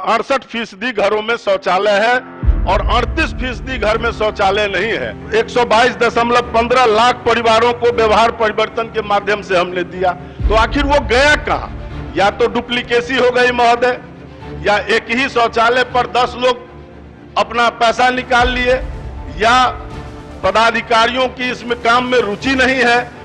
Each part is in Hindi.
68% घरों में शौचालय है और 38% घर में शौचालय नहीं है। 122.15 लाख परिवारों को व्यवहार परिवर्तन के माध्यम से हमने दिया, तो आखिर वो गया कहां? या तो डुप्लीकेसी हो गई महोदय, या एक ही शौचालय पर 10 लोग अपना पैसा निकाल लिए, या पदाधिकारियों की इसमें काम में रुचि नहीं है।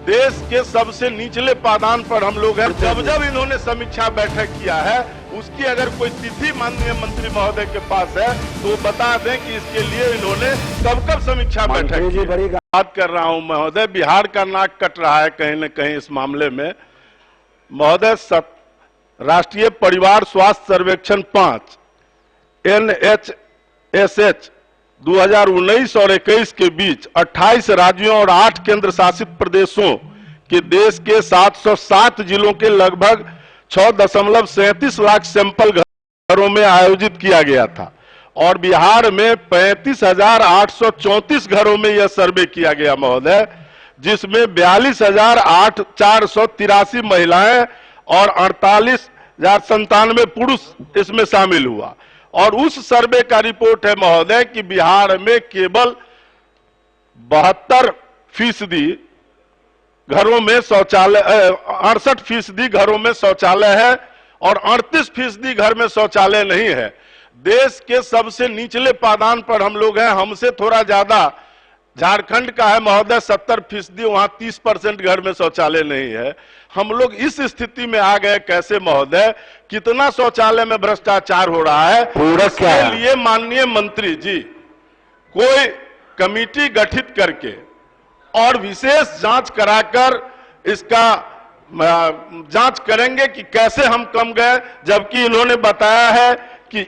देश के सबसे निचले पायदान पर हम लोग हैं। जब इन्होंने समीक्षा बैठक किया है, उसकी अगर कोई तिथि माननीय मंत्री महोदय के पास है तो बता दें कि इसके लिए इन्होंने कब समीक्षा बैठक की। बात कर रहा हूं महोदय, बिहार का नाक कट रहा है कहीं न कहीं इस मामले में। महोदय, राष्ट्रीय परिवार स्वास्थ्य सर्वेक्षण 5 NHSH 2019 और 21 के बीच 28 राज्यों और 8 केंद्र शासित प्रदेशों के देश के 707 जिलों के लगभग 6.37 लाख सैंपल घरों में आयोजित किया गया था और बिहार में 35,834 घरों में यह सर्वे किया गया महोदय, जिसमें 42,483 महिलाएं और 48,097 पुरुष इसमें शामिल हुआ। और उस सर्वे का रिपोर्ट है महोदय कि बिहार में केवल 72% घरों में शौचालय, 68% घरों में शौचालय है और 38% घर में शौचालय नहीं है। देश के सबसे निचले पायदान पर हम लोग हैं। हमसे थोड़ा ज्यादा झारखंड का है महोदय 70%, वहां 30% घर में शौचालय नहीं है। हम लोग इस स्थिति में आ गए कैसे महोदय? कितना शौचालय में भ्रष्टाचार हो रहा है, इसके लिए माननीय मंत्री जी कोई कमेटी गठित करके और विशेष जांच कराकर इसका जांच करेंगे कि कैसे हम कम गए, जबकि इन्होंने बताया है कि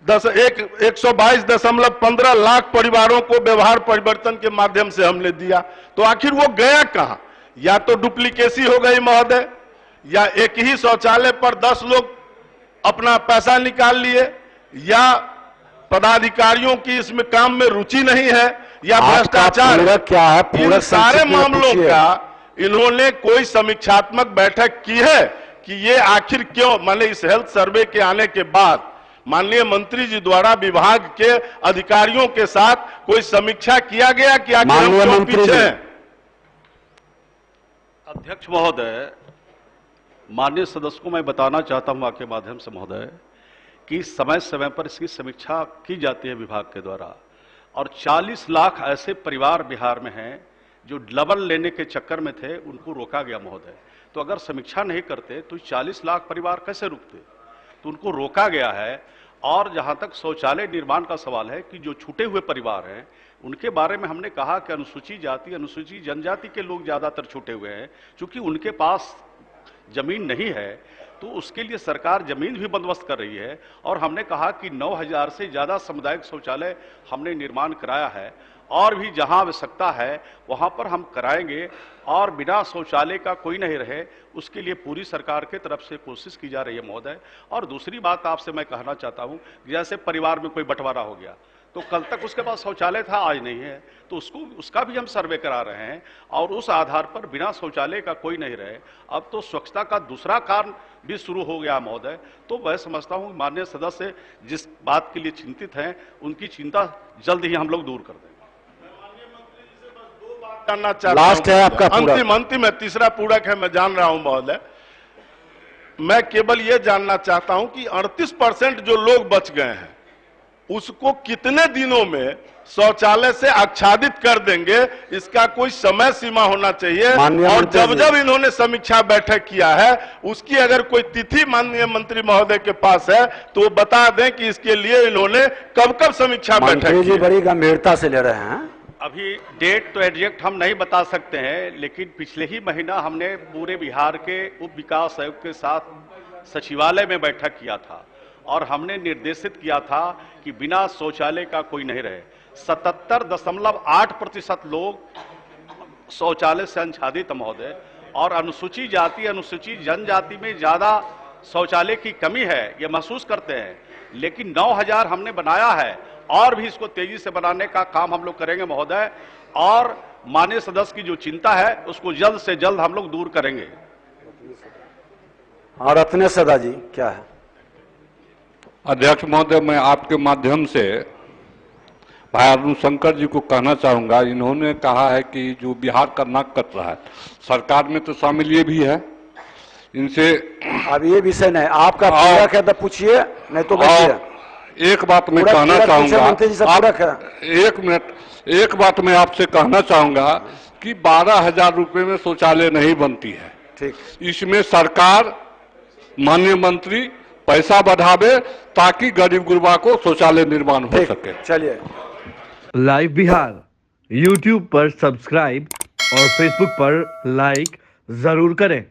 122.15 लाख परिवारों को व्यवहार परिवर्तन के माध्यम से हमने दिया, तो आखिर वो गया कहां? या तो डुप्लीकेसी हो गई महोदय, या एक ही शौचालय पर 10 लोग अपना पैसा निकाल लिए, या पदाधिकारियों की इसमें काम में रुचि नहीं है, या भ्रष्टाचार। क्या है? इन सारे मामलों का इन्होंने कोई समीक्षात्मक बैठक की है कि ये आखिर क्यों, माने इस हेल्थ सर्वे के आने के बाद माननीय मंत्री जी द्वारा विभाग के अधिकारियों के साथ कोई समीक्षा किया गया कि आखिर हम क्यों पीछे हैं? अध्यक्ष महोदय, माननीय सदस्य को मैं बताना चाहता हूं आपके माध्यम से महोदय कि समय समय पर इसकी समीक्षा की जाती है विभाग के द्वारा, और 40 लाख ऐसे परिवार बिहार में हैं जो डबल लेने के चक्कर में थे, उनको रोका गया महोदय। तो अगर समीक्षा नहीं करते तो 40 लाख परिवार कैसे रुकते? तो उनको रोका गया है। और जहां तक शौचालय निर्माण का सवाल है कि जो छूटे हुए परिवार हैं उनके बारे में हमने कहा कि अनुसूचित जाति, अनुसूचित जनजाति के लोग ज्यादातर छूटे हुए हैं, क्योंकि उनके पास जमीन नहीं है, तो उसके लिए सरकार जमीन भी बंदोबस्त कर रही है। और हमने कहा कि 9,000 से ज्यादा सामुदायिक शौचालय हमने निर्माण कराया है, और भी जहां आवश्यकता है वहां पर हम कराएंगे, और बिना शौचालय का कोई नहीं रहे उसके लिए पूरी सरकार के तरफ से कोशिश की जा रही है महोदय। और दूसरी बात आपसे मैं कहना चाहता हूं, जैसे परिवार में कोई बंटवारा हो गया तो कल तक उसके पास शौचालय था, आज नहीं है, तो उसका भी हम सर्वे करा रहे हैं, और उस आधार पर बिना शौचालय का कोई नहीं रहे। अब तो स्वच्छता का दूसरा कार्य भी शुरू हो गया महोदय। तो मैं समझता हूं माननीय सदस्य जिस बात के लिए चिंतित हैं उनकी चिंता जल्द ही हम लोग दूर कर देंगे। लास्ट है आपका अंतिम है, तीसरा पूरक है, मैं जान रहा हूं महोदय। मैं केवल यह जानना चाहता हूं कि 38% जो लोग बच गए हैं उसको कितने दिनों में शौचालय से आच्छादित कर देंगे, इसका कोई समय सीमा होना चाहिए। और जब इन्होंने समीक्षा बैठक किया है उसकी अगर कोई तिथि माननीय मंत्री महोदय के पास है तो बता दें कि इसके लिए इन्होंने कब समीक्षा बैठक की। बड़ी गंभीरता से ले रहे हैं। अभी डेट तो एग्जैक्ट हम नहीं बता सकते हैं, लेकिन पिछले ही महीना हमने पूरे बिहार के उप विकास आयुक्त के साथ सचिवालय में बैठक किया था और हमने निर्देशित किया था कि बिना शौचालय का कोई नहीं रहे। 77.8% लोग शौचालय से आच्छादित महोदय, और अनुसूचित जाति, अनुसूचित जनजाति में ज्यादा शौचालय की कमी है ये महसूस करते हैं, लेकिन 9,000 हमने बनाया है और भी इसको तेजी से बनाने का काम हम लोग करेंगे महोदय। और माननीय सदस्य की जो चिंता है उसको जल्द से जल्द हम लोग दूर करेंगे। और रत्नेश सदा जी क्या है? अध्यक्ष महोदय, मैं आपके माध्यम से भाई अरुण शंकर जी को कहना चाहूंगा, इन्होंने कहा है कि जो बिहार का नाक कट रहा है, सरकार में तो शामिल ये भी है, इनसे अब ये विषय नहीं, आपका पूरक है तो पूछिए, नहीं तो बैठिए। एक बात मैं पूरक- कहना पूरक चाहूंगा, पूछे मंत्री जी से पूरक है। एक मिनट, एक बात मैं आपसे कहना चाहूंगा कि 12,000 रुपए में शौचालय नहीं बनती है। ठीक, इसमें सरकार, माननीय मंत्री पैसा बढ़ावे ताकि गरीब गुरबा को शौचालय निर्माण हो ठीक, सके। चलिए। लाइव बिहार YouTube पर सब्सक्राइब और Facebook पर लाइक जरूर करें।